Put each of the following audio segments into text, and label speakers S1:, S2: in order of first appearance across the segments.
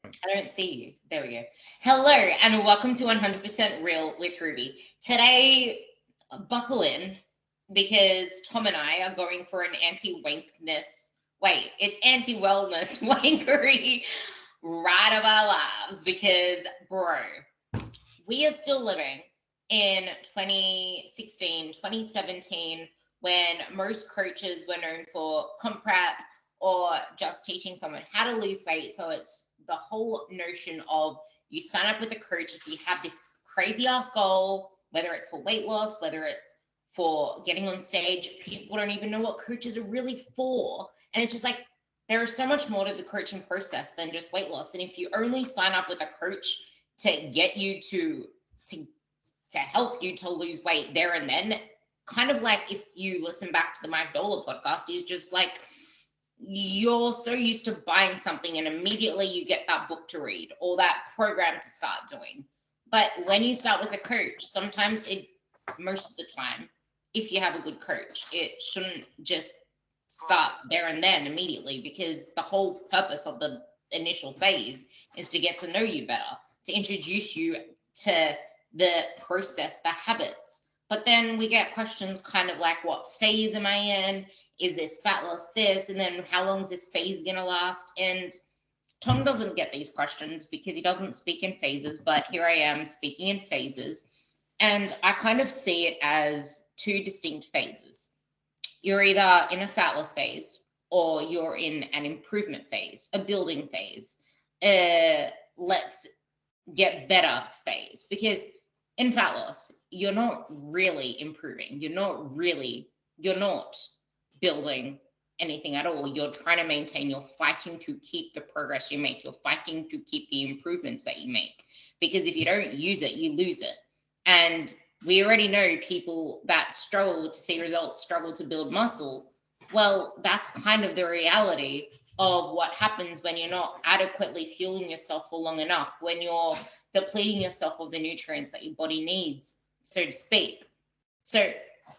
S1: I don't see you. There we go. Hello, and welcome to 100% Real with Ruby. Today, buckle in because Tom and I are going for an anti-wankness. Wait, it's anti-wellness wankery ride of our lives because, bro, we are still living in 2016, 2017, when most coaches were known for comp prep or just teaching someone how to lose weight. So it's the whole notion of you sign up with a coach if you have this crazy ass goal, whether it's for weight loss, whether it's for getting on stage. People don't even know what coaches are really for. And it's just like, there is so much more to the coaching process than just weight loss. And if you only sign up with a coach to get you to to help you to lose weight there and then, kind of like if you listen back to the Mike Dola podcast, he's just like, you're so used to buying something and immediately you get that book to read or that program to start doing. But when you start with a coach, sometimes most of the time, if you have a good coach, it shouldn't just start there and then immediately, because the whole purpose of the initial phase is to get to know you better, to introduce you to the process, the habits. But then we get questions kind of like, what phase am I in? Is this fat loss this? And then how long is this phase going to last? And Tom doesn't get these questions because he doesn't speak in phases, but here I am speaking in phases. And I kind of see it as two distinct phases. You're either in a fat loss phase or you're in an improvement phase, a building phase, let's get better phase. Because in fat loss, you're not really improving. You're not building anything at all. You're trying to maintain, you're fighting to keep the progress you make. You're fighting to keep the improvements that you make. Because if you don't use it, you lose it. And we already know people that struggle to see results, struggle to build muscle. Well, that's kind of the reality of what happens when you're not adequately fueling yourself for long enough, when you're depleting yourself of the nutrients that your body needs, so to speak. So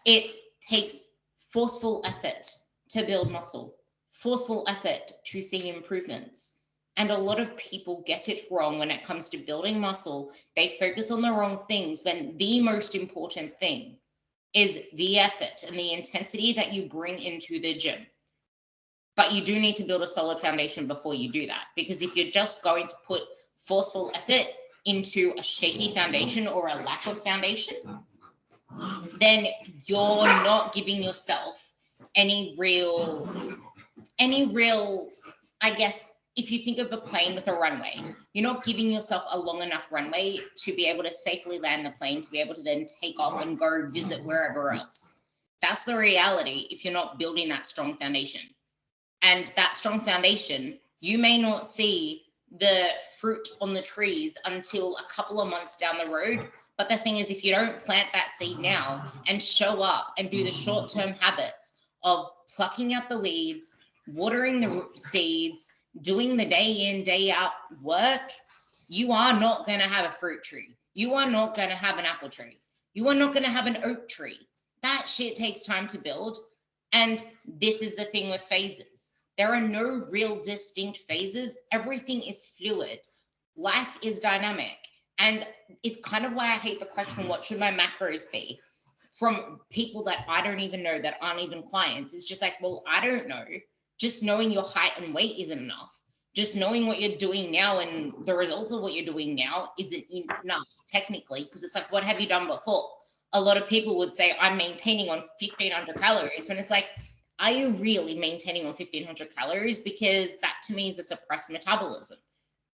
S1: it takes forceful effort to build muscle, forceful effort to see improvements. And a lot of people get it wrong when it comes to building muscle. They focus on the wrong things when the most important thing is the effort and the intensity that you bring into the gym. But you do need to build a solid foundation before you do that. Because if you're just going to put forceful effort into a shaky foundation or a lack of foundation, then you're not giving yourself any real, I guess, if you think of a plane with a runway, you're not giving yourself a long enough runway to be able to safely land the plane, to be able to then take off and go visit wherever else. That's the reality if you're not building that strong foundation. And that strong foundation, you may not see the fruit on the trees until a couple of months down the road. But the thing is, if you don't plant that seed now and show up and do the short-term habits of plucking out the weeds, watering the seeds, doing the day in, day out work, you are not going to have a fruit tree. You are not going to have an apple tree. You are not going to have an oak tree. That shit takes time to build. And this is the thing with phases. There are no real distinct phases. Everything is fluid. Life is dynamic. And it's kind of why I hate the question, what should my macros be? From people that I don't even know, that aren't even clients. It's just like, well, I don't know. Just knowing your height and weight isn't enough. Just knowing what you're doing now and the results of what you're doing now isn't enough, technically, because it's like, what have you done before? A lot of people would say, I'm maintaining on 1,500 calories, when it's like, are you really maintaining on 1,500 calories? Because that to me is a suppressed metabolism.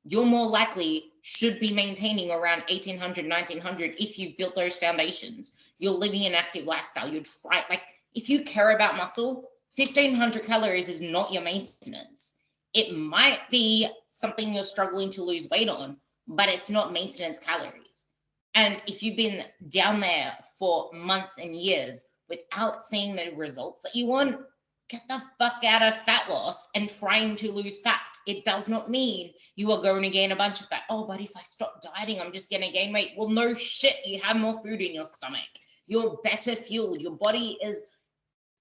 S1: You're more likely should be maintaining around 1,800, 1,900 if you've built those foundations. You're living an active lifestyle. You're like, if you care about muscle, 1,500 calories is not your maintenance. It might be something you're struggling to lose weight on, but it's not maintenance calories. And if you've been down there for months and years without seeing the results that you want, get the fuck out of fat loss and trying to lose fat. It does not mean you are going to gain a bunch of fat. Oh, but if I stop dieting, I'm just going to gain weight. Well, no shit. You have more food in your stomach. You're better fueled. Your body is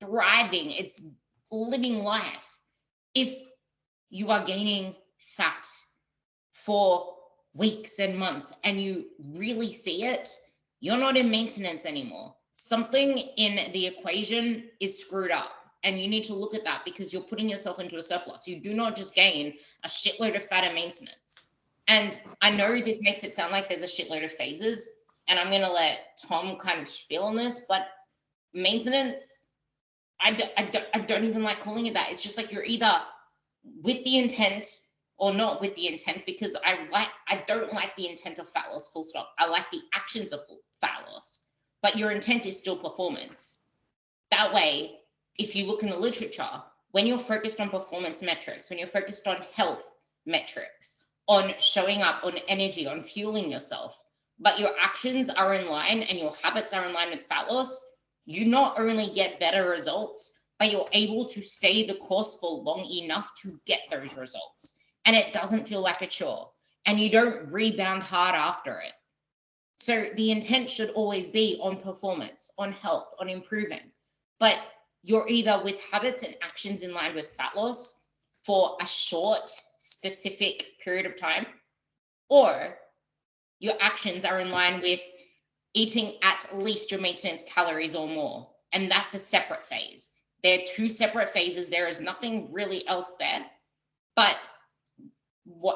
S1: thriving. It's living life. If you are gaining fat for weeks and months and you really see it, you're not in maintenance anymore. Something in the equation is screwed up. And you need to look at that because you're putting yourself into a surplus. You do not just gain a shitload of fat in maintenance. And I know this makes it sound like there's a shitload of phases, and I'm going to let Tom kind of spiel on this, but maintenance, I don't even like calling it that. It's just like you're either with the intent or not with the intent, because I don't like the intent of fat loss, full stop. I like the actions of fat loss, but your intent is still performance. That way, if you look in the literature, when you're focused on performance metrics, when you're focused on health metrics, on showing up, on energy, on fueling yourself, but your actions are in line and your habits are in line with fat loss, you not only get better results, but you're able to stay the course for long enough to get those results. And it doesn't feel like a chore, and you don't rebound hard after it. So the intent should always be on performance, on health, on improving. But you're either with habits and actions in line with fat loss for a short, specific period of time, or your actions are in line with eating at least your maintenance calories or more. And that's a separate phase. They're two separate phases. There is nothing really else there. But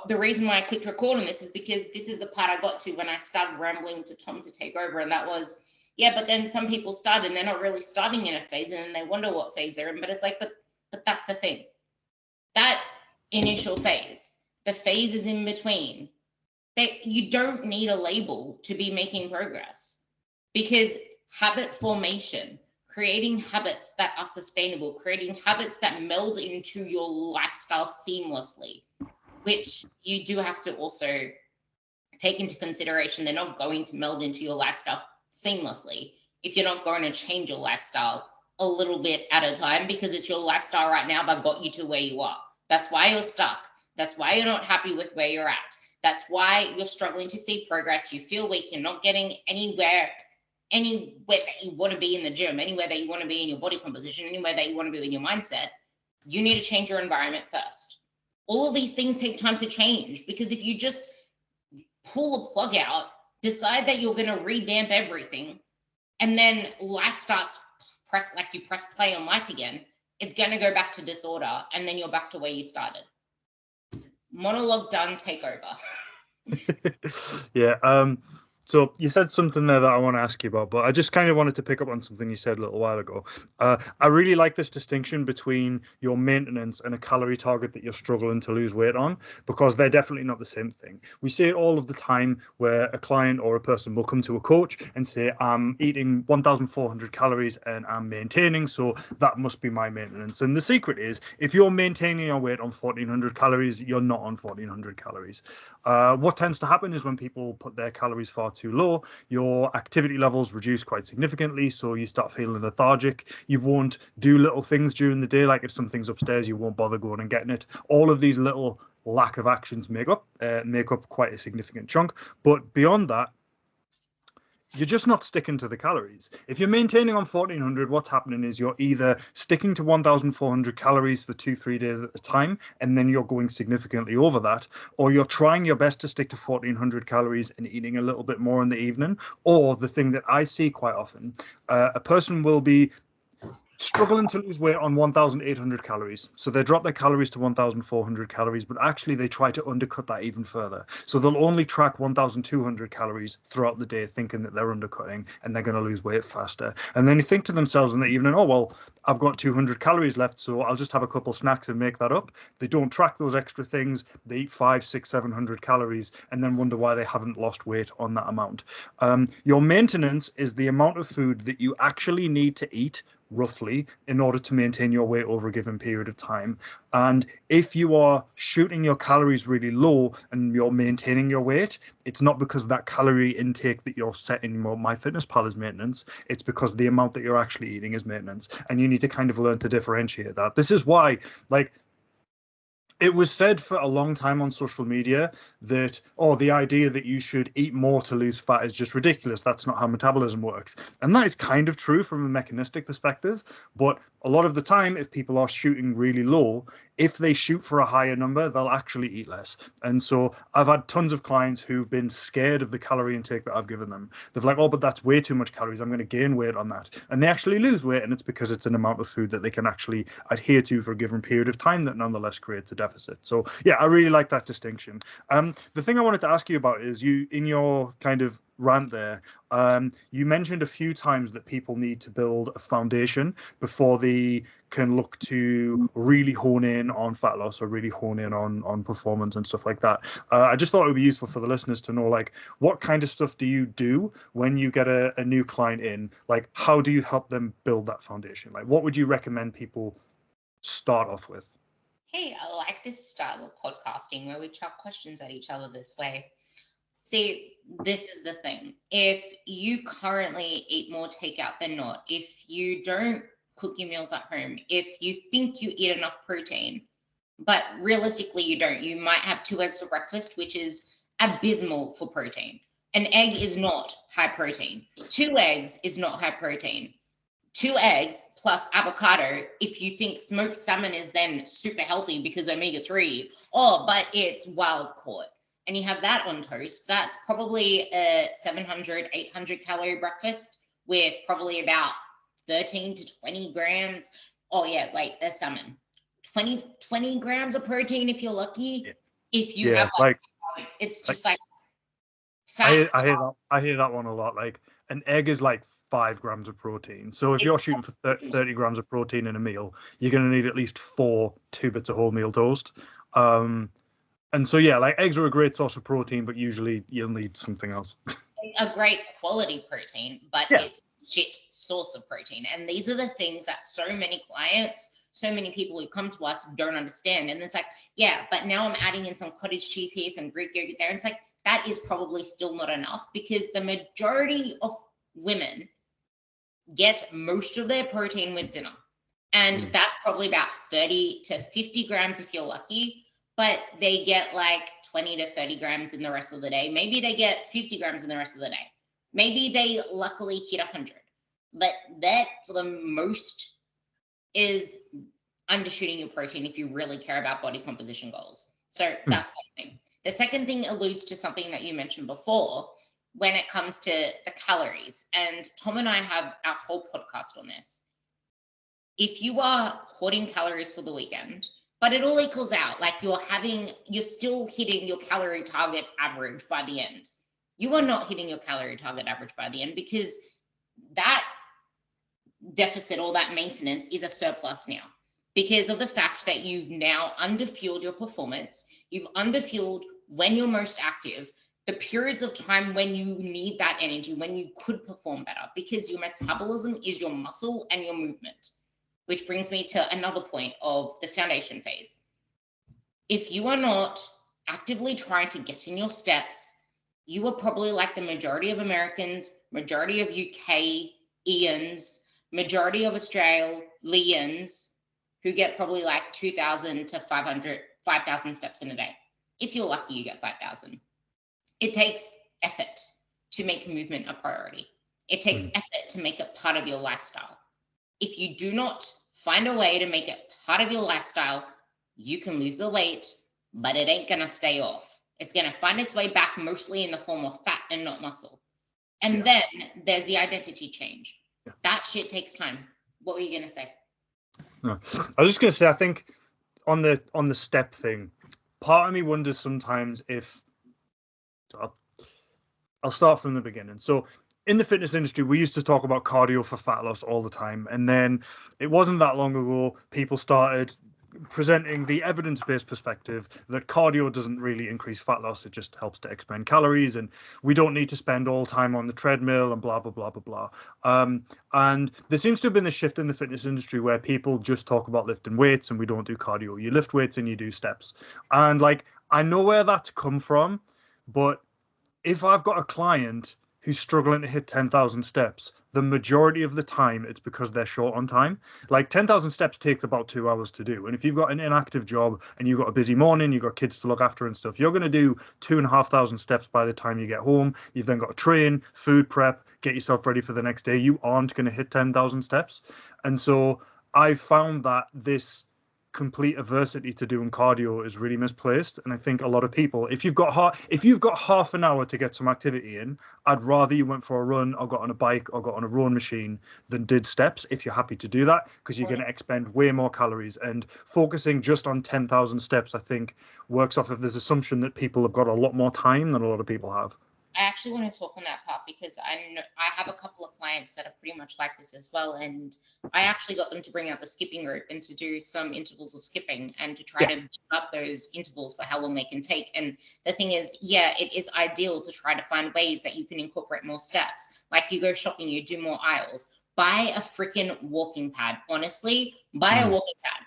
S1: the reason why I clicked record on this is because this is the part I got to when I started rambling to Tom to take over. And that was, yeah, but then some people start and they're not really starting in a phase and then they wonder what phase they're in. But it's like, but that's the thing. That initial phase, the phases in between, you don't need a label to be making progress, because habit formation, creating habits that are sustainable, creating habits that meld into your lifestyle seamlessly, which you do have to also take into consideration. They're not going to meld into your lifestyle seamlessly if you're not going to change your lifestyle a little bit at a time, because it's your lifestyle right now that got you to where you are. That's why you're stuck. That's why you're not happy with where you're at. That's why you're struggling to see progress. You feel weak. You're not getting anywhere that you want to be in the gym, anywhere that you want to be in your body composition, anywhere that you want to be in your mindset. You need to change your environment first. All of these things take time to change, because if you just pull a plug out, decide that you're going to revamp everything, and then life starts you press play on life again, it's going to go back to disorder, and then you're back to where you started. Monologue done, take over.
S2: Yeah. So you said something there that I want to ask you about, but I just kind of wanted to pick up on something you said a little while ago. I really like this distinction between your maintenance and a calorie target that you're struggling to lose weight on, because they're definitely not the same thing. We see it all of the time where a client or a person will come to a coach and say, I'm eating 1,400 calories and I'm maintaining, so that must be my maintenance. And the secret is, if you're maintaining your weight on 1,400 calories, you're not on 1,400 calories. What tends to happen is when people put their calories far too low, your activity levels reduce quite significantly, so you start feeling lethargic. You won't do little things during the day, like if something's upstairs, you won't bother going and getting it. All of these little lack of actions make up quite a significant chunk. But beyond that, you're just not sticking to the calories. If you're maintaining on 1,400, what's happening is you're either sticking to 1,400 calories for 2-3 days at a time, and then you're going significantly over that, or you're trying your best to stick to 1,400 calories and eating a little bit more in the evening. Or the thing that I see quite often, a person will be struggling to lose weight on 1,800 calories. So they drop their calories to 1,400 calories, but actually they try to undercut that even further. So they'll only track 1,200 calories throughout the day, thinking that they're undercutting and they're going to lose weight faster. And then you think to themselves in the evening, oh, well, I've got 200 calories left, so I'll just have a couple snacks and make that up. They don't track those extra things. They eat 500, 600, 700 calories and then wonder why they haven't lost weight on that amount. Your maintenance is the amount of food that you actually need to eat roughly in order to maintain your weight over a given period of time. And if you are shooting your calories really low and you're maintaining your weight, it's not because that calorie intake that you're setting MyFitnessPal is maintenance. It's because the amount that you're actually eating is maintenance. And you need to kind of learn to differentiate that. This is why, it was said for a long time on social media that, the idea that you should eat more to lose fat is just ridiculous. That's not how metabolism works. And that is kind of true from a mechanistic perspective. But a lot of the time, if people are shooting really low, if they shoot for a higher number, they'll actually eat less. And so I've had tons of clients who've been scared of the calorie intake that I've given them. They're like, oh, but that's way too much calories. I'm going to gain weight on that. And they actually lose weight. And it's because it's an amount of food that they can actually adhere to for a given period of time that nonetheless creates a deficit. So yeah, I really like that distinction. The thing I wanted to ask you about is you, in your kind of rant there, you mentioned a few times that people need to build a foundation before they can look to really hone in on fat loss or really hone in on performance and stuff like that. I just thought it would be useful for the listeners to know, like, what kind of stuff do you do when you get a new client in? Like, how do you help them build that foundation? Like, what would you recommend people start off with?
S1: Hey, I like this style of podcasting where we chuck questions at each other this way. See, this is the thing. If you currently eat more takeout than not, if you don't cook your meals at home, if you think you eat enough protein, but realistically you don't, you might have 2 eggs for breakfast, which is abysmal for protein. An egg is not high protein. 2 eggs is not high protein. 2 eggs plus avocado, if you think smoked salmon is then super healthy because omega-3, oh, but it's wild caught. And you have that on toast, that's probably a 700, 800 calorie breakfast with probably about 13 to 20 grams. Oh yeah, like the salmon. 20 grams of protein if you're lucky.
S2: Yeah.
S1: If you have like, it's just like fat.
S2: I hear that one a lot. Like, an egg is like 5 grams of protein. So if you're shooting for 30 grams of protein in a meal, you're going to need at least 4 2-bits of wholemeal toast. And so, yeah, like, eggs are a great source of protein, but usually you'll need something else.
S1: It's a great quality protein, but it's shit source of protein. And these are the things that so many clients, so many people who come to us don't understand. And it's like, yeah, but now I'm adding in some cottage cheese here, some Greek yogurt there. And it's like, that is probably still not enough, because the majority of women get most of their protein with dinner. And that's probably about 30 to 50 grams if you're lucky. But they get like 20 to 30 grams in the rest of the day. Maybe they get 50 grams in the rest of the day. Maybe they luckily hit 100. But that, for the most, is undershooting your protein if you really care about body composition goals. So that's one thing. The second thing alludes to something that you mentioned before when it comes to the calories. And Tom and I have our whole podcast on this. If you are hoarding calories for the weekend, but it all equals out, like you're still hitting your calorie target average by the end. You are not hitting your calorie target average by the end, because that deficit or that maintenance is a surplus now, because of the fact that you've now underfueled your performance. You've underfueled when you're most active, the periods of time when you need that energy, when you could perform better, because your metabolism is your muscle and your movement. Which brings me to another point of the foundation phase. If you are not actively trying to get in your steps, you are probably like the majority of Americans, majority of UK-ians, majority of Australians who get probably like 2,000 to 5,000 steps in a day. If you're lucky, you get 5,000. It takes effort to make movement a priority. It takes effort to make it part of your lifestyle. If you do not find a way to make it part of your lifestyle, you can lose the weight, but it ain't going to stay off. It's going to find its way back mostly in the form of fat and not muscle. And then there's the identity change. That shit takes time. What were you going to say?
S2: No. I was just going to say, I think on the step thing, part of me wonders sometimes if I'll start from the beginning. So in the fitness industry, we used to talk about cardio for fat loss all the time. And then it wasn't that long ago, people started presenting the evidence-based perspective that cardio doesn't really increase fat loss. It just helps to expend calories, and we don't need to spend all time on the treadmill and blah, blah, blah, blah, blah. And there seems to have been a shift in the fitness industry where people just talk about lifting weights and we don't do cardio. You lift weights and you do steps. And like, I know where that's come from, but if I've got a client who's struggling to hit 10,000 steps, the majority of the time it's because they're short on time. Like 10,000 steps takes about 2 hours to do. And if you've got an inactive job and you've got a busy morning, you've got kids to look after and stuff, you're going to do 2,500 steps by the time you get home. You've then got to train, food prep, get yourself ready for the next day. You aren't going to hit 10,000 steps. And so I found that this complete aversity to doing cardio is really misplaced. And I think a lot of people, if you've got half an hour to get some activity in, I'd rather you went for a run or got on a bike or got on a rowing machine than did steps, if you're happy to do that, because you're going to expend way more calories. And focusing just on 10,000 steps, I think, works off of this assumption that people have got a lot more time than a lot of people have.
S1: I actually want to talk on that part because I have a couple of clients that are pretty much like this as well. And I actually got them to bring out the skipping rope and to do some intervals of skipping and to try to build up those intervals for how long they can take. And the thing is, yeah, it is ideal to try to find ways that you can incorporate more steps. Like you go shopping, you do more aisles. Buy a freaking walking pad. Honestly, buy a walking pad.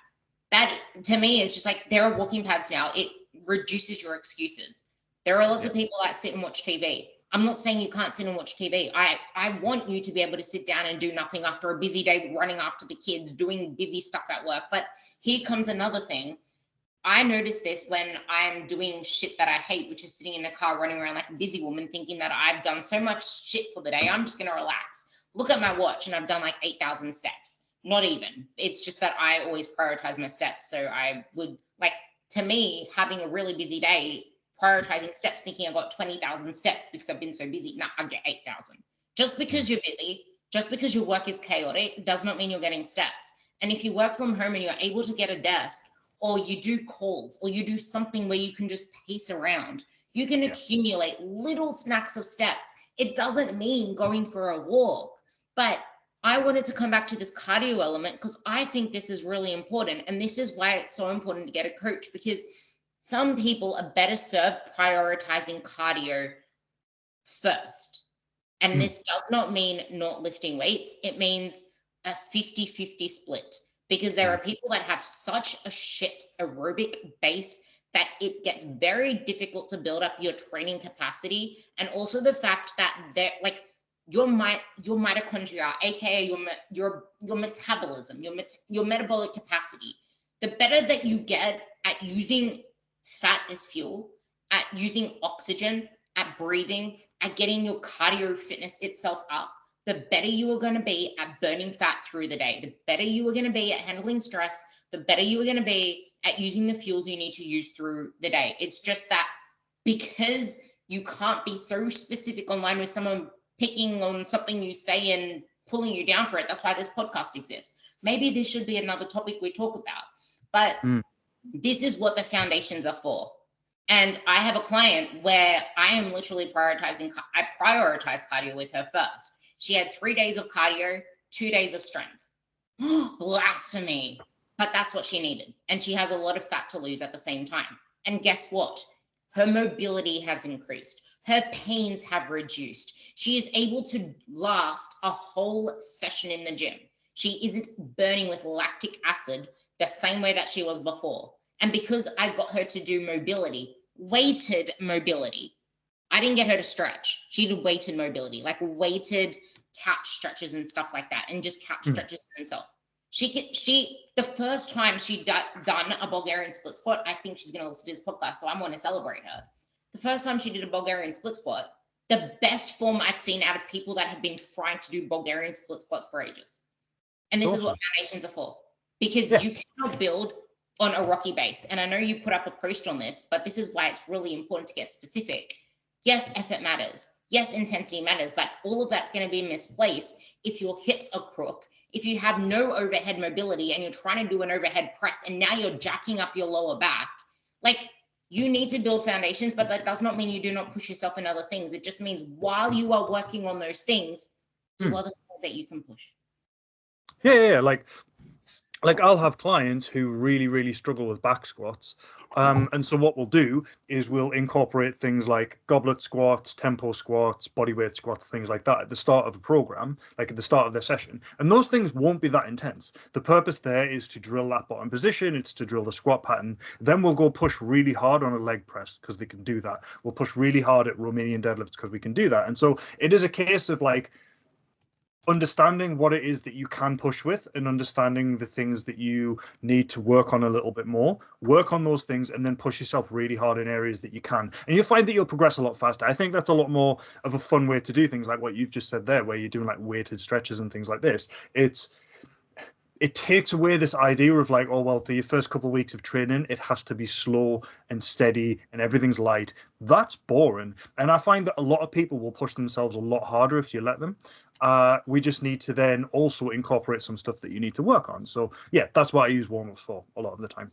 S1: That, to me, is just like, there are walking pads now. It reduces your excuses. There are lots of people that sit and watch TV. I'm not saying you can't sit and watch TV. I want you to be able to sit down and do nothing after a busy day, running after the kids, doing busy stuff at work. But here comes another thing. I notice this when I'm doing shit that I hate, which is sitting in the car running around like a busy woman, thinking that I've done so much shit for the day, I'm just going to relax. Look at my watch and I've done like 8,000 steps. Not even. It's just that I always prioritize my steps. So I would, like, to me, having a really busy day, prioritizing steps, thinking I got 20,000 steps because I've been so busy. No, I get 8,000. Just because you're busy, just because your work is chaotic, does not mean you're getting steps. And if you work from home and you're able to get a desk, or you do calls, or you do something where you can just pace around, you can accumulate little snacks of steps. It doesn't mean going for a walk, but I wanted to come back to this cardio element because I think this is really important. And this is why it's so important to get a coach, because some people are better served prioritizing cardio first. And this does not mean not lifting weights. It means a 50-50 split, because there are people that have such a shit aerobic base that it gets very difficult to build up your training capacity. And also the fact that they're like your mitochondria, aka your metabolism, your metabolic capacity, the better that you get at using fat as fuel, at using oxygen, at breathing, at getting your cardio fitness itself up, the better you are going to be at burning fat through the day. The better you are going to be at handling stress, the better you are going to be at using the fuels you need to use through the day. It's just that because you can't be so specific online with someone picking on something you say and pulling you down for it. That's why this podcast exists. Maybe this should be another topic we talk about. But this is what the foundations are for. And I have a client where I am literally I prioritize cardio with her first. She had 3 days of cardio, 2 days of strength. Blasphemy. But that's what she needed. And she has a lot of fat to lose at the same time. And guess what? Her mobility has increased. Her pains have reduced. She is able to last a whole session in the gym. She isn't burning with lactic acid the same way that she was before. And because I got her to do mobility, weighted mobility, I didn't get her to stretch. She did weighted mobility, like weighted couch stretches and stuff like that, and just couch stretches herself. The first time she done a Bulgarian split squat, I think she's going to listen to this podcast, so I'm going to celebrate her. The first time she did a Bulgarian split squat, the best form I've seen out of people that have been trying to do Bulgarian split squats for ages. And this is what foundations are for, because you cannot build on a rocky base. And I know you put up a post on this, but this is why it's really important to get specific. Yes, effort matters. Yes, intensity matters, but all of that's going to be misplaced if your hips are crook, if you have no overhead mobility and you're trying to do an overhead press and now you're jacking up your lower back. Like, you need to build foundations, but that does not mean you do not push yourself in other things. It just means while you are working on those things, do other things that you can push.
S2: Yeah. Like I'll have clients who really, really struggle with back squats. And so what we'll do is we'll incorporate things like goblet squats, tempo squats, bodyweight squats, things like that at the start of a program, like at the start of their session. And those things won't be that intense. The purpose there is to drill that bottom position. It's to drill the squat pattern. Then we'll go push really hard on a leg press because they can do that. We'll push really hard at Romanian deadlifts because we can do that. And so it is a case of like, understanding what it is that you can push with and understanding the things that you need to work on a little bit more, work on those things, and then push yourself really hard in areas that you can. And you'll find that you'll progress a lot faster. I think that's a lot more of a fun way to do things, like what you've just said there, where you're doing like weighted stretches and things like this. It's it takes away this idea of like, oh, well, for your first couple of weeks of training, it has to be slow and steady and everything's light. That's boring. And I find that a lot of people will push themselves a lot harder if you let them. We just need to then also incorporate some stuff that you need to work on. So yeah, that's what I use warm-ups for a lot of the time.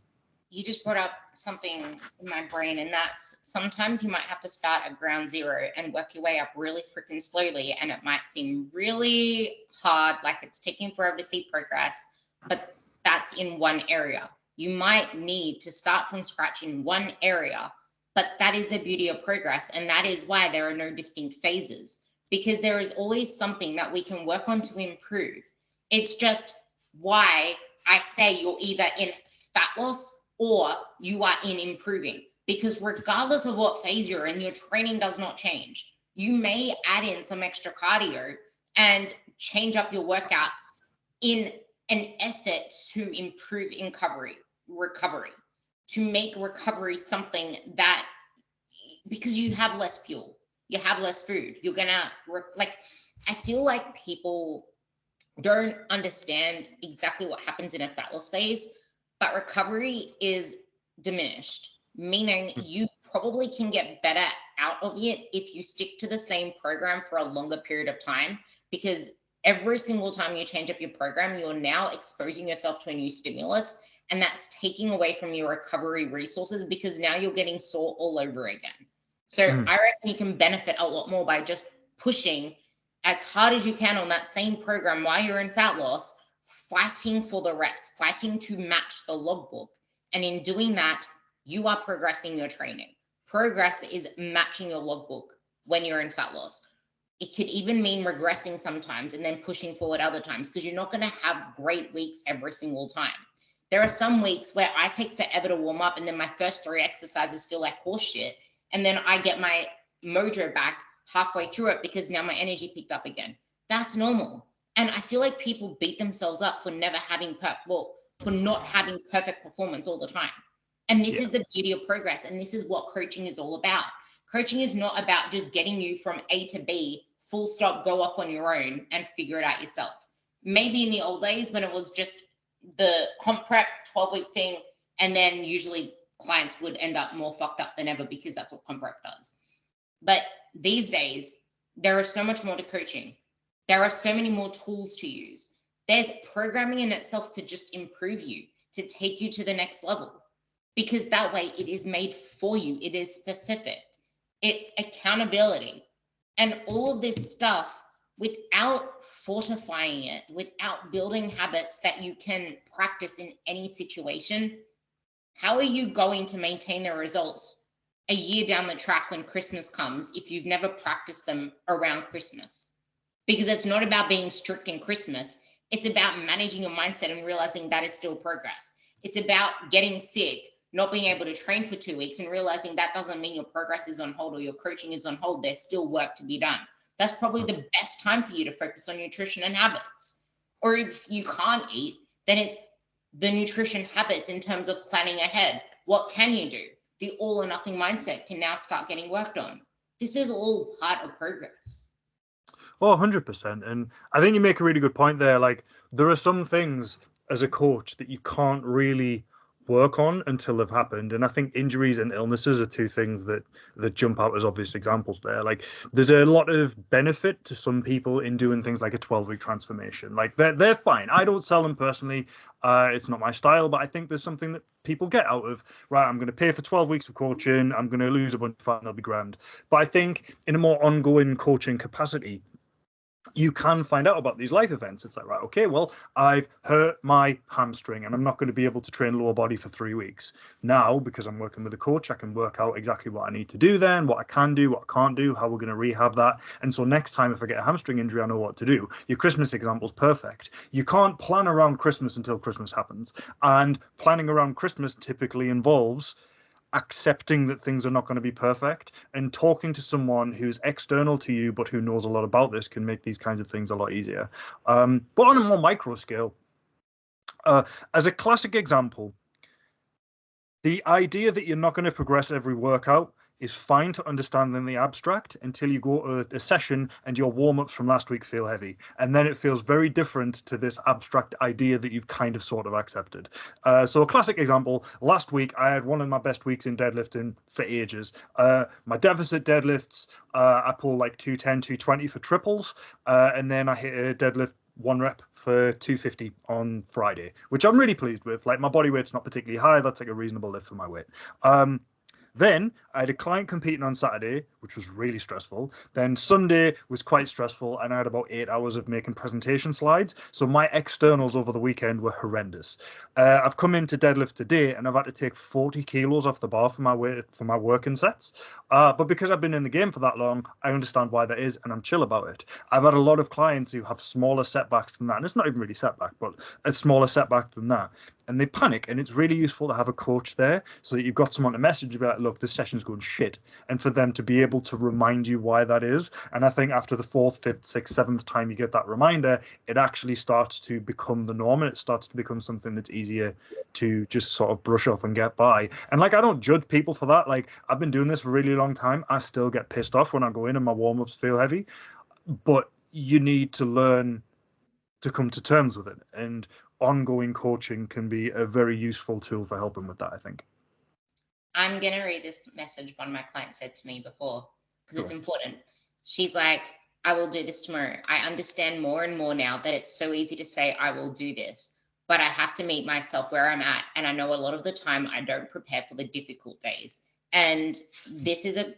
S1: You just brought up something in my brain, and that's sometimes you might have to start at ground zero and work your way up really freaking slowly, and it might seem really hard, like it's taking forever to see progress, but that's in one area. You might need to start from scratch in one area, but that is the beauty of progress, and that is why there are no distinct phases, because there is always something that we can work on to improve. It's just why I say you're either in fat loss or you are in improving, because regardless of what phase you're in, your training does not change. You may add in some extra cardio and change up your workouts in an effort to improve recovery, to make recovery something that, because you have less fuel, you have less food, you're gonna I feel like people don't understand exactly what happens in a fat loss phase. But recovery is diminished, meaning you probably can get better out of it if you stick to the same program for a longer period of time, because every single time you change up your program, you're now exposing yourself to a new stimulus, and that's taking away from your recovery resources, because now you're getting sore all over again. So I reckon you can benefit a lot more by just pushing as hard as you can on that same program while you're in fat loss, fighting for the reps, fighting to match the logbook. And in doing that, you are progressing your training. Progress is matching your logbook when you're in fat loss. It could even mean regressing sometimes and then pushing forward other times, because you're not going to have great weeks every single time. There are some weeks where I take forever to warm up, and then my first 3 exercises feel like horse shit. And then I get my mojo back halfway through it because now my energy picked up again. That's normal. And I feel like people beat themselves up for not having perfect performance all the time. And this is the beauty of progress. And this is what coaching is all about. Coaching is not about just getting you from A to B, full stop, go off on your own and figure it out yourself. Maybe in the old days when it was just the comp prep 12-week thing, and then usually clients would end up more fucked up than ever because that's what comp prep does. But these days, there is so much more to coaching. There are so many more tools to use. There's programming in itself to just improve you, to take you to the next level, because that way it is made for you. It is specific. It's accountability. And all of this stuff, without fortifying it, without building habits that you can practice in any situation, how are you going to maintain the results a year down the track when Christmas comes if you've never practiced them around Christmas? Because it's not about being strict in Christmas. It's about managing your mindset and realizing that is still progress. It's about getting sick, not being able to train for 2 weeks, and realizing that doesn't mean your progress is on hold or your coaching is on hold. There's still work to be done. That's probably the best time for you to focus on nutrition and habits. Or if you can't eat, then it's the nutrition habits in terms of planning ahead. What can you do? The all or nothing mindset can now start getting worked on. This is all part of progress.
S2: Oh, 100%. And I think you make a really good point there. Like, there are some things as a coach that you can't really work on until they've happened. And I think injuries and illnesses are 2 things that jump out as obvious examples there. Like, there's a lot of benefit to some people in doing things like a 12-week transformation. Like, they're fine. I don't sell them personally. It's not my style, but I think there's something that people get out of, right, I'm going to pay for 12 weeks of coaching, I'm going to lose a bunch of fat and I'll be grand. But I think in a more ongoing coaching capacity, you can find out about these life events. It's like, right, okay, well, I've hurt my hamstring and I'm not going to be able to train lower body for 3 weeks. Now, because I'm working with a coach, I can work out exactly what I need to do then, what I can do, what I can't do, how we're going to rehab that. And so next time, if I get a hamstring injury, I know what to do. Your Christmas example is perfect. You can't plan around Christmas until Christmas happens. And planning around Christmas typically involves accepting that things are not going to be perfect, and talking to someone who's external to you but who knows a lot about this can make these kinds of things a lot easier. But on a more micro scale, as a classic example, the idea that you're not going to progress every workout is fine to understand in the abstract until you go to a session and your warm-ups from last week feel heavy. And then it feels very different to this abstract idea that you've kind of sort of accepted. So a classic example, last week I had one of my best weeks in deadlifting for ages. My deficit deadlifts, I pull like 210, 220 for triples, and then I hit a deadlift 1 rep for 250 on Friday, which I'm really pleased with. Like, my body weight's not particularly high. That's like a reasonable lift for my weight. Then I had a client competing on Saturday, which was really stressful. Then Sunday was quite stressful, and I had about 8 hours of making presentation slides. So my externals over the weekend were horrendous. I've come into deadlift today, and I've had to take 40 kilos off the bar for my weight for my working sets. But because I've been in the game for that long, I understand why that is, and I'm chill about it. I've had a lot of clients who have smaller setbacks than that, and it's not even really setback, but a smaller setback than that. And they panic, and it's really useful to have a coach there so that you've got someone to message about, look, this session's going shit, and for them to be able to remind you why that is. And I think after the 4th, 5th, 6th, 7th time you get that reminder, it actually starts to become the norm, and it starts to become something that's easier to just sort of brush off and get by. And like, I don't judge people for that. Like, I've been doing this for a really long time. I still get pissed off when I go in and my warm-ups feel heavy, but you need to learn to come to terms with it. And ongoing coaching can be a very useful tool for helping with that, I think.
S1: I'm going to read this message one of my clients said to me before, because it's important. She's like, I will do this tomorrow. I understand more and more now that it's so easy to say I will do this, but I have to meet myself where I'm at. And I know a lot of the time I don't prepare for the difficult days. And this is a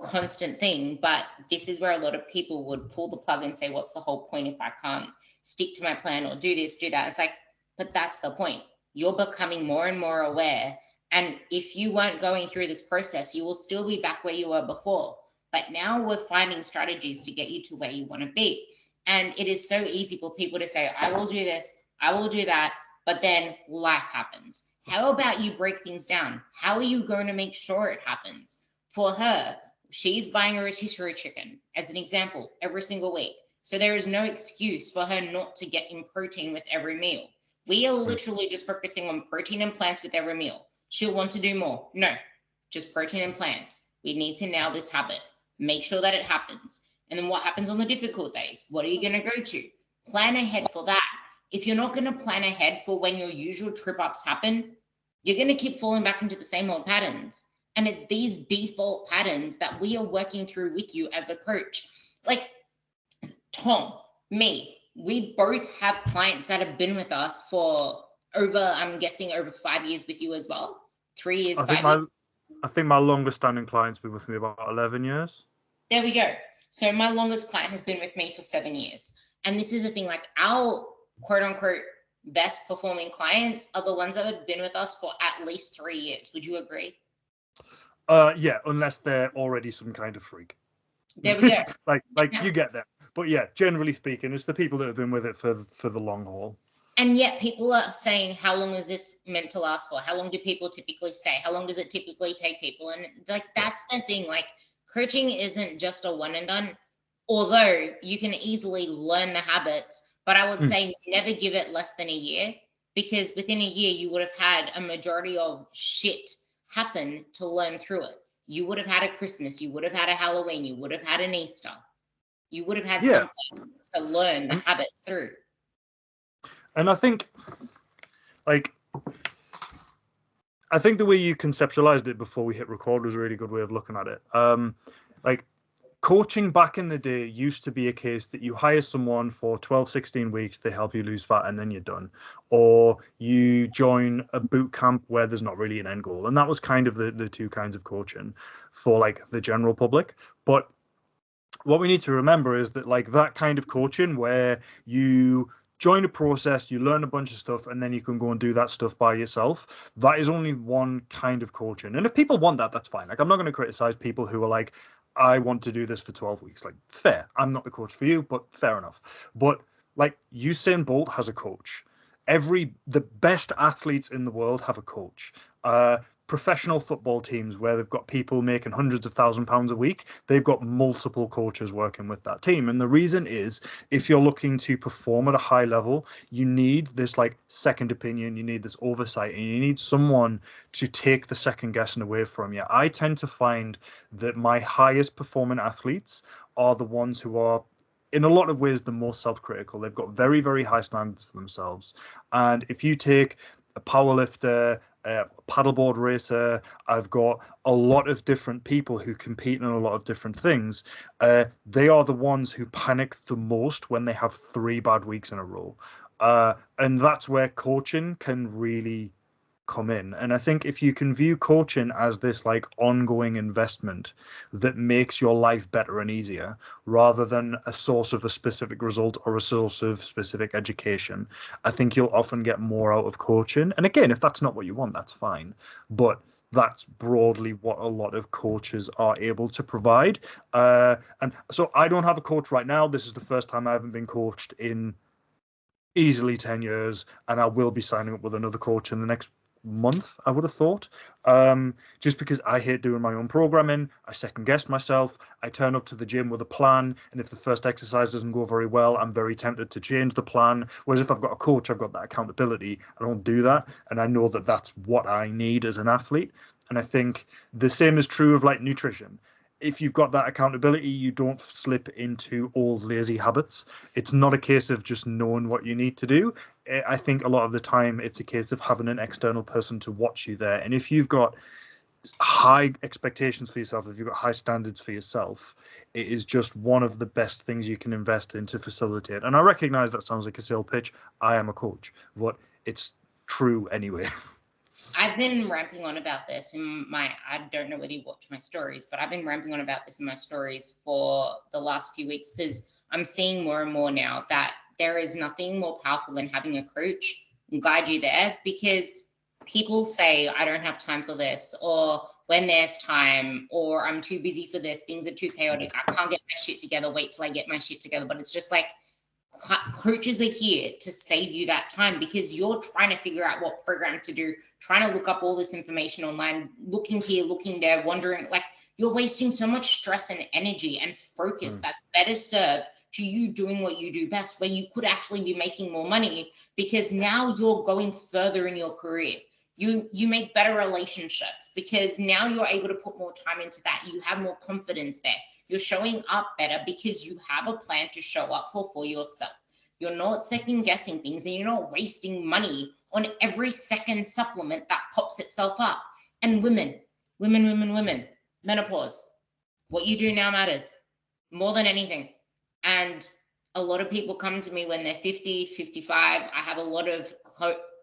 S1: constant thing, but this is where a lot of people would pull the plug and say, what's the whole point if I can't stick to my plan or do this, do that? It's like, but that's the point. You're becoming more and more aware. And if you weren't going through this process, you will still be back where you were before. But now we're finding strategies to get you to where you want to be. And it is so easy for people to say, I will do this, I will do that, but then life happens. How about you break things down? How are you going to make sure it happens? For her, she's buying a rotisserie chicken, as an example, every single week. So there is no excuse for her not to get in protein with every meal. We are literally just focusing on protein and plants with every meal. She'll want to do more. No, just protein and plants. We need to nail this habit. Make sure that it happens. And then what happens on the difficult days? What are you going to go to? Plan ahead for that. If you're not going to plan ahead for when your usual trip ups happen, you're going to keep falling back into the same old patterns. And it's these default patterns that we are working through with you as a coach. Like Tom, me, we both have clients that have been with us for I'm guessing over 5 years with you as well. 3 years, 5 years.
S2: I think my longest standing client's been with me about 11 years.
S1: There we go. So my longest client has been with me for 7 years. And this is the thing, like, our quote unquote best performing clients are the ones that have been with us for at least 3 years. Would you agree?
S2: Yeah, unless they're already some kind of freak.
S1: There we go.
S2: like you get them. But yeah, generally speaking, it's the people that have been with it for the long haul.
S1: And yet people are saying, how long is this meant to last for? How long do people typically stay? How long does it typically take people? And like, that's the thing, like, coaching isn't just a one and done, although you can easily learn the habits, but I would say never give it less than a year, because within a year you would have had a majority of shit happen to learn through it. You would have had a Christmas, you would have had a Halloween, you would have had an Easter. You would have had something to learn the habits through.
S2: And I think, like, the way you conceptualized it before we hit record was a really good way of looking at it. Like, coaching back in the day used to be a case that you hire someone for 12, 16 weeks, they help you lose fat, and then you're done. Or you join a boot camp where there's not really an end goal. And that was kind of the two kinds of coaching for, like, the general public. But what we need to remember is that, like, that kind of coaching where you join a process, you learn a bunch of stuff, and then you can go and do that stuff by yourself, that is only one kind of coaching. And if people want that, that's fine. Like, I'm not going to criticize people who are like, I want to do this for 12 weeks. Like, fair. I'm not the coach for you, but fair enough. But like, Usain Bolt has a coach. The best athletes in the world have a coach. professional football teams where they've got people making hundreds of £1,000s a week, they've got multiple coaches working with that team. And the reason is, if you're looking to perform at a high level, you need this like second opinion, you need this oversight, and you need someone to take the second guessing away from you. I tend to find that my highest performing athletes are the ones who are, in a lot of ways, the most self-critical. They've got very, very high standards for themselves. And if you take a powerlifter, a paddleboard racer, I've got a lot of different people who compete in a lot of different things. They are the ones who panic the most when they have 3 bad weeks in a row. And that's where coaching can really come in. And I think if you can view coaching as this like ongoing investment that makes your life better and easier, rather than a source of a specific result or a source of specific education, I think you'll often get more out of coaching. And again, if that's not what you want, that's fine. But that's broadly what a lot of coaches are able to provide. And so I don't have a coach right now. This is the first time I haven't been coached in easily 10 years, and I will be signing up with another coach in the next month, I would have thought, just because I hate doing my own programming. I second guess myself. I turn up to the gym with a plan, and if the first exercise doesn't go very well, I'm very tempted to change the plan. Whereas if I've got a coach, I've got that accountability. I don't do that, and I know that that's what I need as an athlete. And I think the same is true of like nutrition. If you've got that accountability, you don't slip into old lazy habits. It's not a case of just knowing what you need to do. I think a lot of the time it's a case of having an external person to watch you there. And if you've got high expectations for yourself, if you've got high standards for yourself, it is just one of the best things you can invest in to facilitate. And I recognize that sounds like a sales pitch. I am a coach, but it's true anyway.
S1: I've been ramping on about this I don't know whether you watch my stories, but I've been ramping on about this in my stories for the last few weeks, because I'm seeing more and more now that there is nothing more powerful than having a coach guide you there. Because people say, I don't have time for this, or when there's time, or I'm too busy for this, things are too chaotic, I can't get my shit together, wait till I get my shit together. But it's just like, coaches are here to save you that time, because you're trying to figure out what program to do, trying to look up all this information online, looking here, looking there, wondering, like, you're wasting so much stress and energy and focus that's better served to you doing what you do best, where you could actually be making more money, because now you're going further in your career. You make better relationships because now you're able to put more time into that. You have more confidence there. You're showing up better because you have a plan to show up for yourself. You're not second guessing things, and you're not wasting money on every second supplement that pops itself up. And women, menopause. What you do now matters more than anything. And a lot of people come to me when they're 50, 55. I have a lot of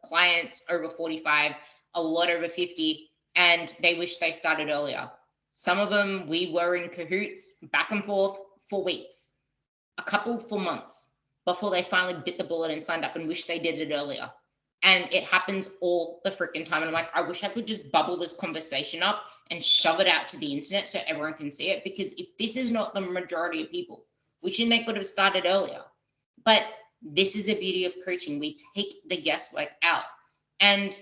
S1: clients over 45, a lot over 50, and they wish they started earlier. Some of them, we were in cahoots back and forth for weeks, a couple for months, before they finally bit the bullet and signed up and wish they did it earlier. And it happens all the freaking time. And I'm like, I wish I could just bubble this conversation up and shove it out to the internet so everyone can see it. Because if this is not the majority of people, wishing they could have started earlier. But this is the beauty of coaching. We take the guesswork out. And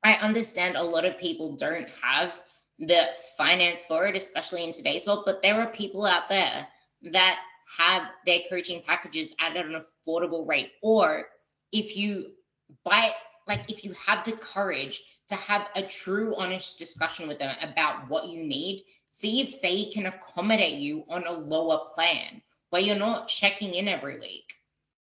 S1: I understand a lot of people don't have the finance for it, especially in today's world, but there are people out there that have their coaching packages at an affordable rate. Or if you buy, like, if you have the courage to have a true, honest discussion with them about what you need, see if they can accommodate you on a lower plan where you're not checking in every week.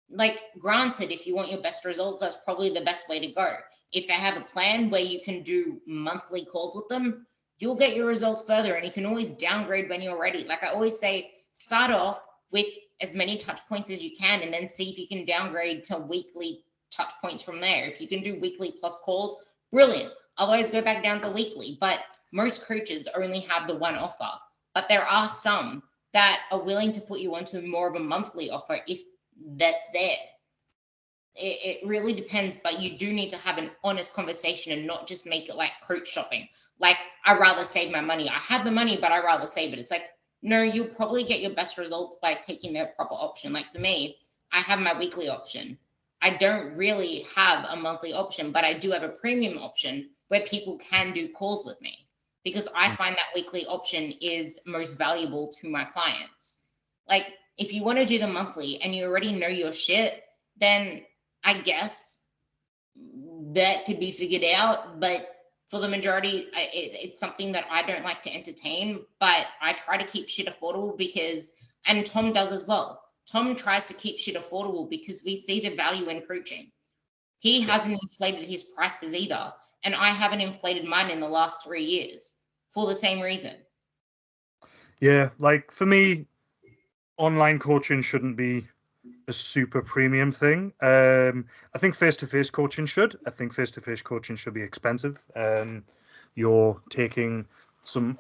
S1: Like, granted, if you want your best results, that's probably the best way to go. If they have a plan where you can do monthly calls with them, you'll get your results further, and you can always downgrade when you're ready. Like I always say, start off with as many touch points as you can, and then see if you can downgrade to weekly touch points from there. If you can do weekly plus calls, brilliant. Otherwise, go back down to weekly. But most coaches only have the one offer. But there are some that are willing to put you onto more of a monthly offer if that's there. It really depends, but you do need to have an honest conversation and not just make it like coach shopping. Like, I'd rather save my money. I have the money, but I'd rather save it. It's like, no, you'll probably get your best results by taking the proper option. Like for me, I have my weekly option. I don't really have a monthly option, but I do have a premium option, where people can do calls with me, because I find that weekly option is most valuable to my clients. Like, if you want to do the monthly and you already know your shit, then I guess that could be figured out. But for the majority, it's something that I don't like to entertain, but I try to keep shit affordable because, and Tom does as well. Tom tries to keep shit affordable because we see the value in coaching. He hasn't inflated his prices either. And I haven't inflated mine in the last 3 years for the same reason.
S2: Yeah, like for me, online coaching shouldn't be a super premium thing. I think face-to-face coaching should. I think face-to-face coaching should be expensive. You're taking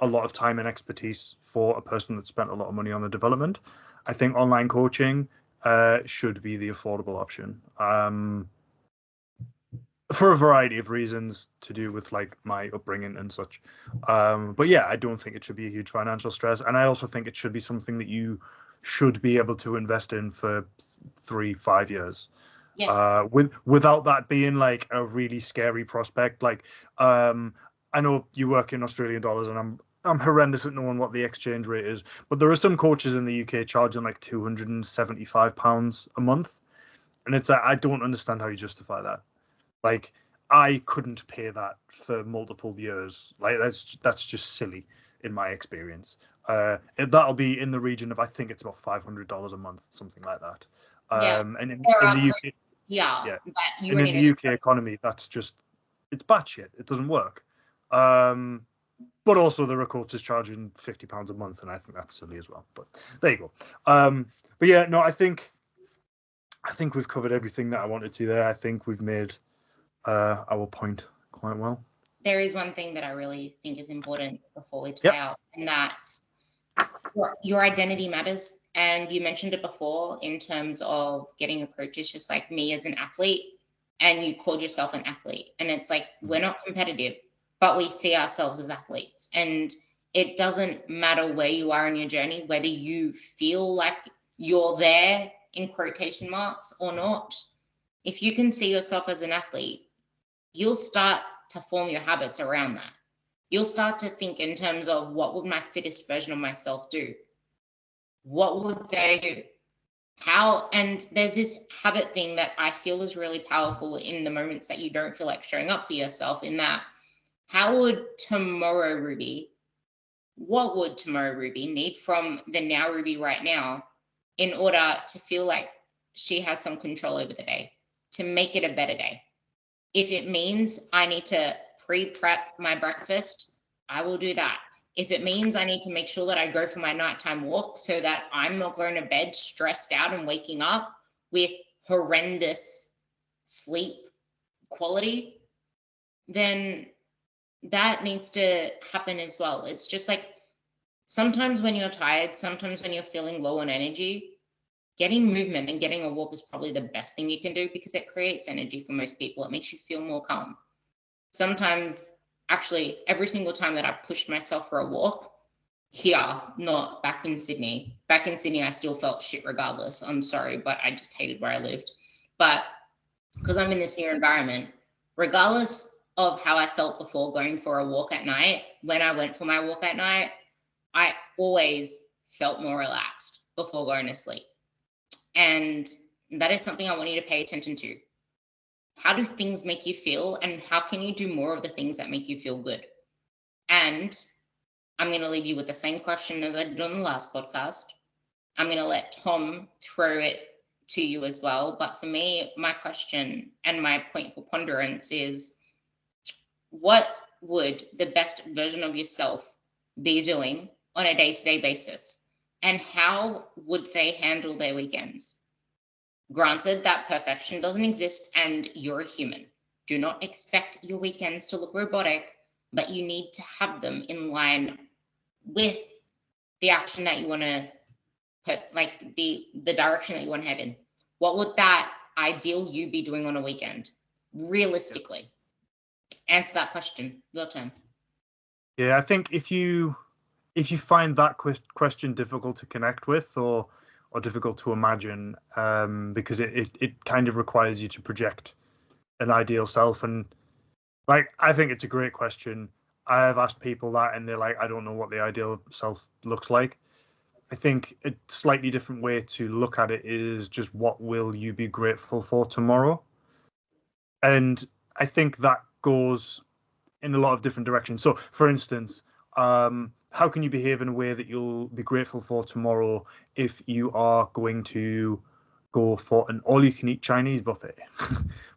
S2: a lot of time and expertise for a person that spent a lot of money on the development. I think online coaching should be the affordable option. For a variety of reasons to do with like my upbringing and such. But yeah, I don't think it should be a huge financial stress. And I also think it should be something that you should be able to invest in for 3-5 years.
S1: Yeah.
S2: Without that being like a really scary prospect. Like I know you work in Australian dollars, and I'm horrendous at knowing what the exchange rate is, but there are some coaches in the UK charging like £275 a month. And it's I don't understand how you justify that. Like, I couldn't pay that for multiple years. Like, that's just silly in my experience. That'll be in the region of, I think it's about $500 a month, something like that. And in the UK,
S1: yeah,
S2: and in the UK economy, that's just, it's batshit. It doesn't work. But also there are coaches charging £50 a month, and I think that's silly as well. But there you go. But yeah, no, I think we've covered everything that I wanted to there. I think we've made our point quite well.
S1: There is one thing that I really think is important before we tie out, and that's your identity matters. And you mentioned it before in terms of getting a coach is just like me as an athlete, and you called yourself an athlete. And it's like, we're not competitive, but we see ourselves as athletes. And it doesn't matter where you are in your journey, whether you feel like you're there in quotation marks or not. If you can see yourself as an athlete, you'll start to form your habits around that. You'll start to think in terms of, what would my fittest version of myself do? What would they do? How? And there's this habit thing that I feel is really powerful in the moments that you don't feel like showing up for yourself, in that, what would tomorrow Ruby need from the now Ruby right now in order to feel like she has some control over the day, to make it a better day? If it means I need to pre-prep my breakfast, I will do that. If it means I need to make sure that I go for my nighttime walk so that I'm not going to bed stressed out and waking up with horrendous sleep quality, then that needs to happen as well. It's just like, sometimes when you're tired, sometimes when you're feeling low on energy, getting movement and getting a walk is probably the best thing you can do, because it creates energy for most people. It makes you feel more calm. Sometimes, actually, every single time that I pushed myself for a walk, here, not back in Sydney. Back in Sydney, I still felt shit regardless. I'm sorry, but I just hated where I lived. But because I'm in this new environment, regardless of how I felt before going for a walk at night, when I went for my walk at night, I always felt more relaxed before going to sleep. And that is something I want you to pay attention to. How do things make you feel, and how can you do more of the things that make you feel good? And I'm going to leave you with the same question as I did on the last podcast. I'm going to let Tom throw it to you as well. But for me, my question and my point for ponderance is, what would the best version of yourself be doing on a day-to-day basis? And how would they handle their weekends? Granted that perfection doesn't exist and you're a human. Do not expect your weekends to look robotic, but you need to have them in line with the action that you want to put, like the direction that you want to head in. What would that ideal you be doing on a weekend, realistically? Answer that question. Your turn.
S2: Yeah, I think if you find that question difficult to connect with, or difficult to imagine, because it kind of requires you to project an ideal self, and Like, I think it's a great question. I have asked people that, and they're like, I don't know what the ideal self looks like. I think a slightly different way to look at it is just what will you be grateful for tomorrow? And I think that goes in a lot of different directions. So, for instance, how can you behave in a way that you'll be grateful for tomorrow if you are going to go for an all-you-can-eat Chinese buffet,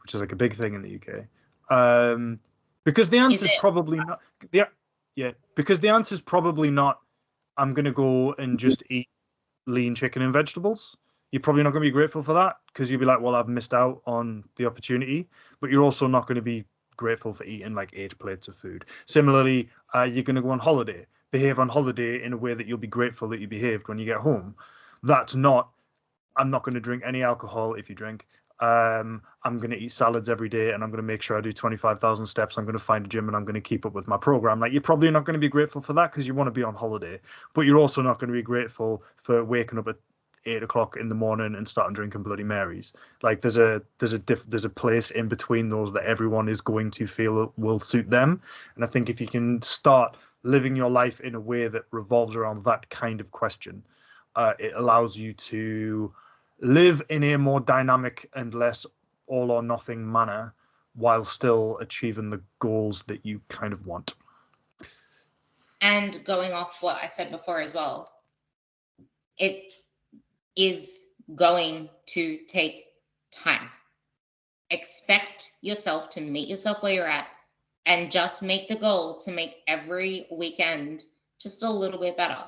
S2: which is like a big thing in the UK? Because the
S1: Is
S2: answer is
S1: it?
S2: probably not. Yeah, because the answer is probably not. I'm gonna go and just eat lean chicken and vegetables. You're probably not going to be grateful for that because you'll be like, well, I've missed out on the opportunity. But you're also not going to be grateful for eating like 8 plates of food. Similarly, you're going to go on holiday, behave on holiday in a way that you'll be grateful that you behaved when you get home. That's not, I'm not going to drink any alcohol if you drink. I'm going to eat salads every day and I'm going to make sure I do 25,000 steps. I'm going to find a gym and I'm going to keep up with my program. Like, you're probably not going to be grateful for that because you want to be on holiday, but you're also not going to be grateful for waking up at 8 o'clock in the morning and starting drinking Bloody Marys. Like, there's a place in between those that everyone is going to feel will suit them. And I think if you can start living your life in a way that revolves around that kind of question, it allows you to live in a more dynamic and less all or nothing manner while still achieving the goals that you kind of want.
S1: And going off what I said before as well, it is going to take time. Expect yourself to meet yourself where you're at and just make the goal to make every weekend just a little bit better.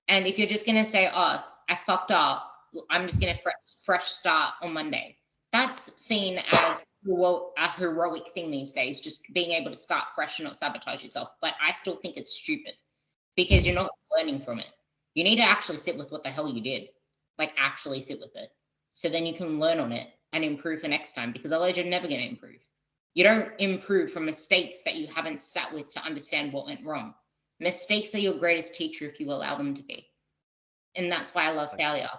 S1: And if you're just going to say, oh, I fucked up, I'm just going to fresh start on Monday, that's seen as a heroic thing these days, just being able to start fresh and not sabotage yourself. But I still think it's stupid because you're not learning from it. You need to actually sit with what the hell you did, like actually sit with it. So then you can learn on it and improve for next time, because otherwise you're never going to improve. You don't improve from mistakes that you haven't sat with to understand what went wrong. Mistakes are your greatest teacher if you allow them to be. And that's why I love failure.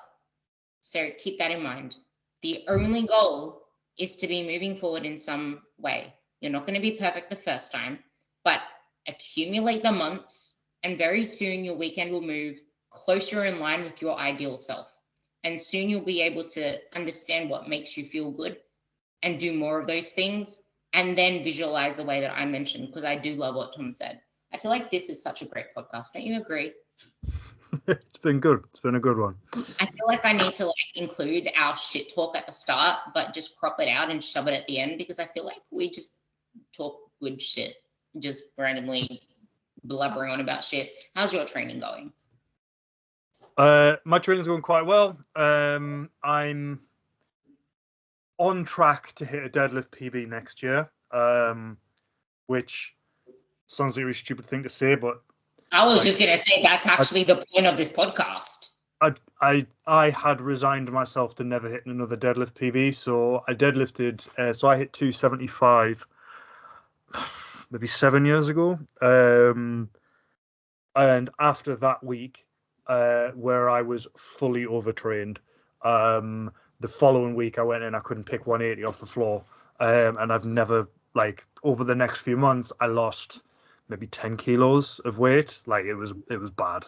S1: So keep that in mind. The only goal is to be moving forward in some way. You're not going to be perfect the first time, but accumulate the months, and very soon your weekend will move closer in line with your ideal self. And soon you'll be able to understand what makes you feel good and do more of those things, and then visualize the way that I mentioned, because I do love what Tom said. I feel like this is such a great podcast. Don't you agree?
S2: It's been good. It's been a good one.
S1: I feel like I need to include our shit talk at the start, but just crop it out and shove it at the end, because I feel like we just talk good shit, just randomly blubbering on about shit. How's your training going?
S2: My training's going quite well. I'm on track to hit a deadlift PB next year, which sounds like a really stupid thing to say, but
S1: I was just going to say that's actually the point of this podcast.
S2: I had resigned myself to never hitting another deadlift PB, so I deadlifted. So I hit 275 maybe 7 years ago, and after that week, where I was fully overtrained, the following week I went in, I couldn't pick 180 off the floor, and I've never, like, over the next few months I lost maybe 10 kilos of weight. Like, it was bad.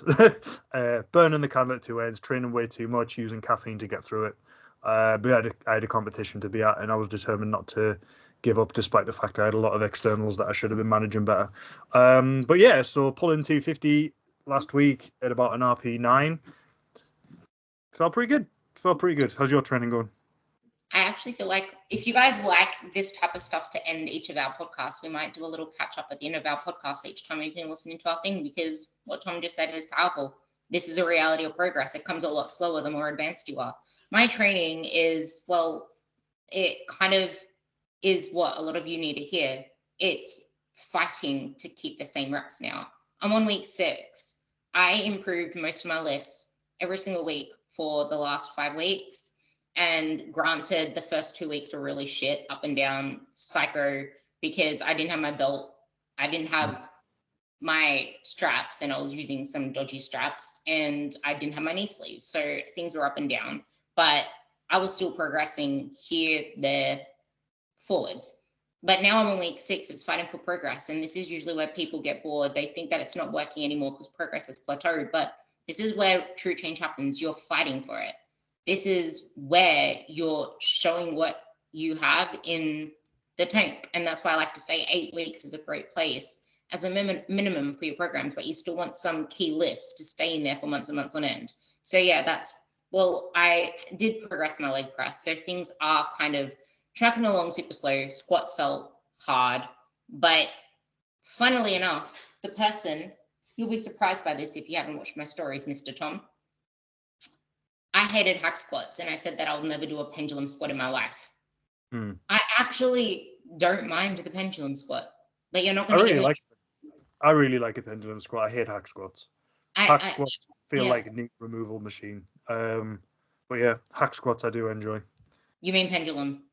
S2: Burning the candle at two ends, training way too much, using caffeine to get through it. But I had a competition to be at, and I was determined not to give up, despite the fact I had a lot of externals that I should have been managing better. But yeah, so pulling 250 last week at about an RP9 felt pretty good. How's your training going?
S1: I actually feel like if you guys like this type of stuff to end each of our podcasts, we might do a little catch up at the end of our podcast each time you've been listening to our thing, because what Tom just said is powerful. This is a reality of progress. It comes a lot slower the more advanced you are. My training is, well, it kind of is what a lot of you need to hear. It's fighting to keep the same reps now. I'm on week 6. I improved most of my lifts every single week for the last 5 weeks. And granted, the first 2 weeks were really shit, up and down, psycho, because I didn't have my belt. I didn't have my straps, and I was using some dodgy straps, and I didn't have my knee sleeves. So things were up and down, but I was still progressing here, there, forwards. But now I'm on week 6, it's fighting for progress. And this is usually where people get bored. They think that it's not working anymore because progress has plateaued. But this is where true change happens. You're fighting for it. This is where you're showing what you have in the tank. And that's why I like to say 8 weeks is a great place as a minimum for your programs, but you still want some key lifts to stay in there for months and months on end. So yeah, I did progress my leg press. So things are kind of tracking along super slow. Squats felt hard, but funnily enough, the person, you'll be surprised by this if you haven't watched my stories, Mr. Tom. I hated hack squats, and I said that I'll never do a pendulum squat in my life. I actually don't mind the pendulum squat, but you're not going to get me.
S2: I really like a pendulum squat. I hate hack squats. Hack squats feel like a neat removal machine. But yeah, hack squats I do enjoy.
S1: You mean pendulum?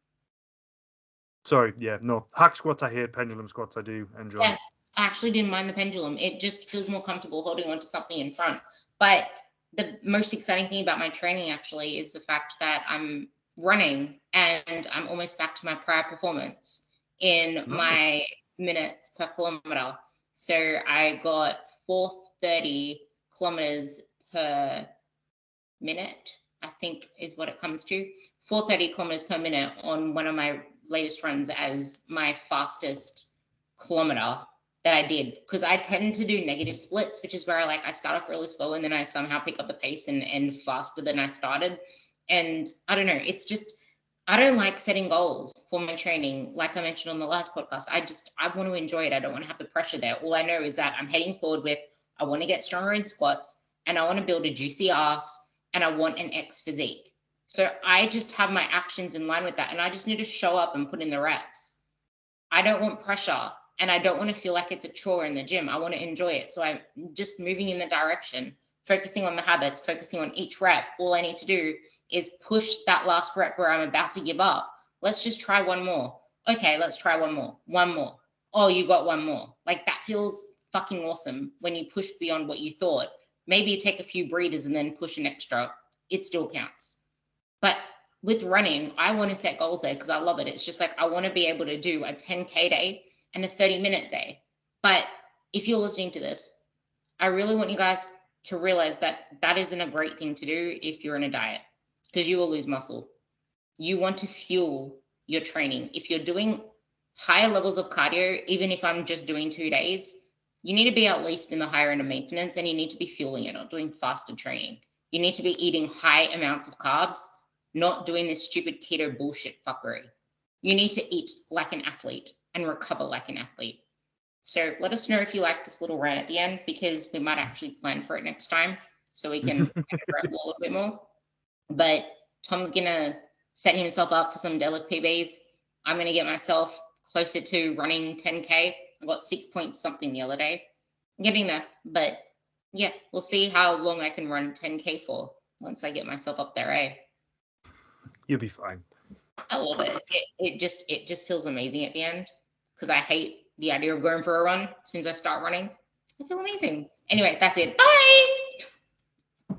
S2: Sorry, yeah, no. Hack squats I hate, pendulum squats I do enjoy.
S1: Yeah, I actually didn't mind the pendulum. It just feels more comfortable holding onto something in front. But the most exciting thing about my training actually is the fact that I'm running and I'm almost back to my prior performance in my minutes per kilometer. So I got 430 kilometers per minute, I think is what it comes to. 430 kilometers per minute on one of my latest runs as my fastest kilometer that I did, because I tend to do negative splits, which is where I start off really slow and then I somehow pick up the pace and end faster than I started. And I don't know, it's just, I don't like setting goals for my training. Like I mentioned on the last podcast, I want to enjoy it. I don't want to have the pressure there. All I know is that I'm heading forward with, I want to get stronger in squats and I want to build a juicy ass and I want an X physique. So I just have my actions in line with that. And I just need to show up and put in the reps. I don't want pressure and I don't want to feel like it's a chore in the gym. I want to enjoy it. So I'm just moving in the direction, focusing on the habits, focusing on each rep. All I need to do is push that last rep where I'm about to give up. Let's just try one more. Okay, let's try one more. One more. Oh, you got one more. Like that feels fucking awesome when you push beyond what you thought. Maybe you take a few breathers and then push an extra. It still counts. But with running, I want to set goals there because I love it. It's just like I want to be able to do a 10K day and a 30-minute day. But if you're listening to this, I really want you guys to realize that that isn't a great thing to do if you're in a diet, because you will lose muscle. You want to fuel your training. If you're doing higher levels of cardio, even if I'm just doing 2 days, you need to be at least in the higher end of maintenance and you need to be fueling it, not doing fasted training. You need to be eating high amounts of carbs, not doing this stupid keto bullshit fuckery. You need to eat like an athlete and recover like an athlete. So let us know if you like this little rant at the end, because we might actually plan for it next time so we can a little bit more. But Tom's going to set himself up for some deadlift PBs. I'm going to get myself closer to running 10K. I got 6 point something the other day. I'm getting there. But yeah, we'll see how long I can run 10K for once I get myself up there, eh?
S2: You'll be fine.
S1: I love it. It just feels amazing at the end, because I hate the idea of going for a run. As soon as I start running, I feel amazing. Anyway, that's it. Bye.